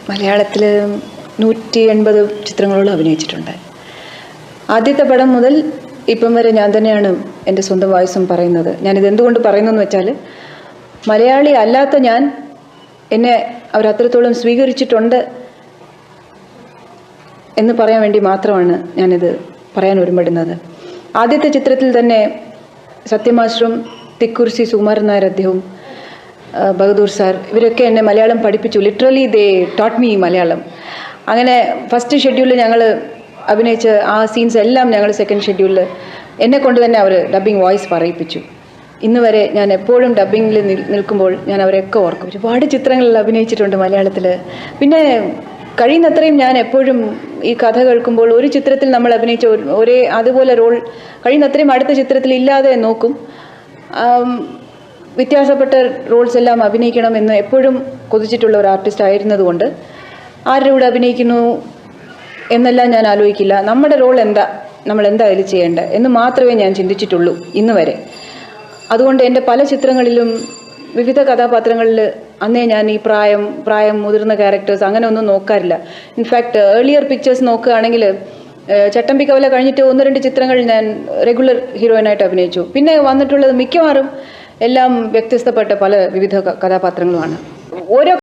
മലയാളത്തിൽ 180 ചിത്രങ്ങളോളം അഭിനയിച്ചിട്ടുണ്ട്. ആദ്യത്തെ പടം മുതൽ ഇപ്പം വരെ ഞാൻ തന്നെയാണ് എൻ്റെ സ്വന്തം വോയിസും പറയുന്നത്. ഞാനിത് എന്തുകൊണ്ട് പറയുന്നതെന്ന് വെച്ചാൽ, മലയാളി അല്ലാത്ത ഞാൻ എന്നെ അവരത്രത്തോളം സ്വീകരിച്ചിട്ടുണ്ട് എന്ന് പറയാൻ വേണ്ടി മാത്രമാണ് ഞാനിത് പറയാൻ ഒരുമ്പെടുന്നത്. ആദ്യത്തെ ചിത്രത്തിൽ തന്നെ സത്യമാസ്റ്ററും തിക്കുറിശി സുകുമാരൻ നായർ അദ്ദേഹവും ബഹദൂർ സാർ ഇവരൊക്കെ എന്നെ മലയാളം പഠിപ്പിച്ചു. ലിറ്ററലി ദേ ടോട്ട് മീ മലയാളം. അങ്ങനെ ഫസ്റ്റ് ഷെഡ്യൂളിൽ ഞങ്ങൾ അഭിനയിച്ച ആ സീൻസ് എല്ലാം ഞങ്ങൾ സെക്കൻഡ് ഷെഡ്യൂളിൽ എന്നെ കൊണ്ട് തന്നെ അവർ ഡബ്ബിംഗ് വോയിസ് പറയിപ്പിച്ചു. ഇന്ന് വരെ ഞാൻ എപ്പോഴും ഡബ്ബിങ്ങിൽ നിൽക്കുമ്പോൾ ഞാൻ അവരെയൊക്കെ ഓർക്കും. ഒരുപാട് ചിത്രങ്ങളിൽ അഭിനയിച്ചിട്ടുണ്ട് മലയാളത്തിൽ. പിന്നെ കഴിയുന്നത്രയും ഞാൻ എപ്പോഴും ഈ കഥ കേൾക്കുമ്പോൾ ഒരു ചിത്രത്തിൽ നമ്മൾ അഭിനയിച്ച ഒരേ അതുപോലെ റോൾ കഴിയുന്നത്രയും അടുത്ത ചിത്രത്തിൽ ഇല്ലാതെ നോക്കും. വ്യത്യാസപ്പെട്ട റോൾസ് എല്ലാം അഭിനയിക്കണമെന്ന് എപ്പോഴും കൊതിച്ചിട്ടുള്ള ഒരു ആർട്ടിസ്റ്റ് ആയിരുന്നതുകൊണ്ട് ആരുടെ കൂടെ അഭിനയിക്കുന്നു എന്നെല്ലാം ഞാൻ ആലോചിക്കില്ല. നമ്മുടെ റോൾ എന്താ, നമ്മൾ എന്താ അതിൽ ചെയ്യേണ്ടത് എന്ന് മാത്രമേ ഞാൻ ചിന്തിച്ചിട്ടുള്ളൂ ഇന്ന് വരെ. അതുകൊണ്ട് എൻ്റെ പല ചിത്രങ്ങളിലും വിവിധ കഥാപാത്രങ്ങളിൽ അന്നേ ഞാൻ ഈ പ്രായം മുതിർന്ന ക്യാരക്ടേഴ്സ് അങ്ങനെ ഒന്നും നോക്കാറില്ല. ഇൻഫാക്ട് ഏർലിയർ പിക്ചേഴ്സ് നോക്കുകയാണെങ്കിൽ ചട്ടമ്പി കവല കഴിഞ്ഞിട്ട് 1-2 ചിത്രങ്ങൾ ഞാൻ റെഗുലർ ഹീറോയിനായിട്ട് അഭിനയിച്ചു. പിന്നെ വന്നിട്ടുള്ളത് മിക്കവാറും എല്ലാം വ്യത്യസ്തപ്പെട്ട പല വിവിധ കഥാപാത്രങ്ങളുമാണ്. ഓരോ